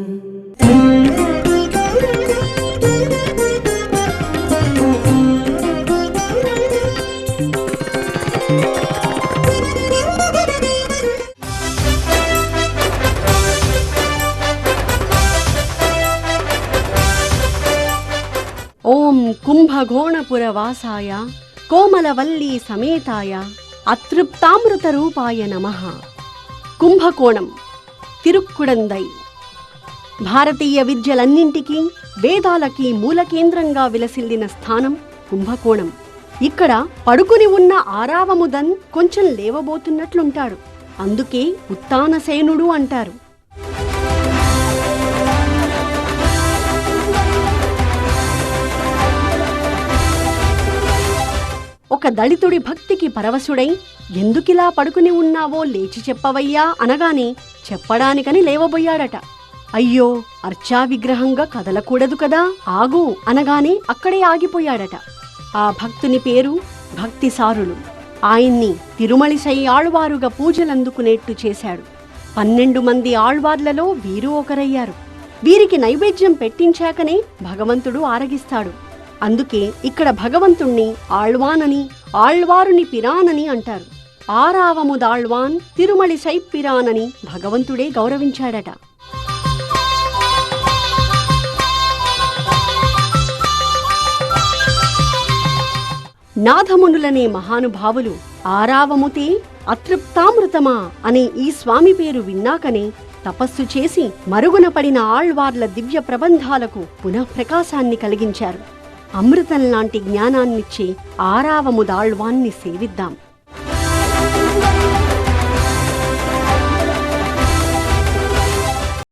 ఓం కుంభఘోణపురవాసాయ కోమలవల్లీ సమేతాయ అతృప్తామృత రూపాయ నమః. కుంభకోణం, తిరుక్కుడందై. భారతీయ విద్యలన్నింటికీ, వేదాలకి మూల కేంద్రంగా విలసిల్లిన స్థానం కుంభకోణం. ఇక్కడ పడుకుని ఉన్న ఆరావముదన్ కొంచెం లేవబోతున్నట్లుంటాడు. అందుకే ఉత్తానసేనుడు అంటారు. ఒక దళితుడి భక్తికి పరవశుడై, ఎందుకిలా పడుకుని ఉన్నావో లేచి చెప్పవయ్యా అనగానే చెప్పడానికని లేవబోయాడట. అయ్యో, అర్చా విగ్రహంగా కదలకూడదు కదా, ఆగు అనగానే అక్కడే ఆగిపోయాడట. ఆ భక్తుని పేరు భక్తిసారులు. ఆయన్ని తిరుమలిసై ఆళ్వారుగా పూజలందుకునేట్టు చేశాడు. 12 మంది ఆళ్వార్లలో వీరు ఒకరయ్యారు. వీరికి నైవేద్యం పెట్టించాకనే భగవంతుడు ఆరగిస్తాడు. అందుకే ఇక్కడ భగవంతుణ్ణి ఆళ్వానని, ఆళ్వారుని పిరానని అంటారు. ఆరావముదాళ్వాన్ తిరుమలిసై పిరానని భగవంతుడే గౌరవించాడట. నాథమునులనే మహానుభావులు ఆరావముతే అతృప్తామృతమా అనే ఈ స్వామి పేరు విన్నాకనే తపస్సు చేసి మరుగున పడిన ఆళ్వార్ల దివ్య ప్రబంధాలకు పునఃప్రకాశాన్ని కలిగించారు. అమృతంలాంటి జ్ఞానాన్నిచ్చే ఆరావముదాళ్వాన్ని సేవిద్దాం.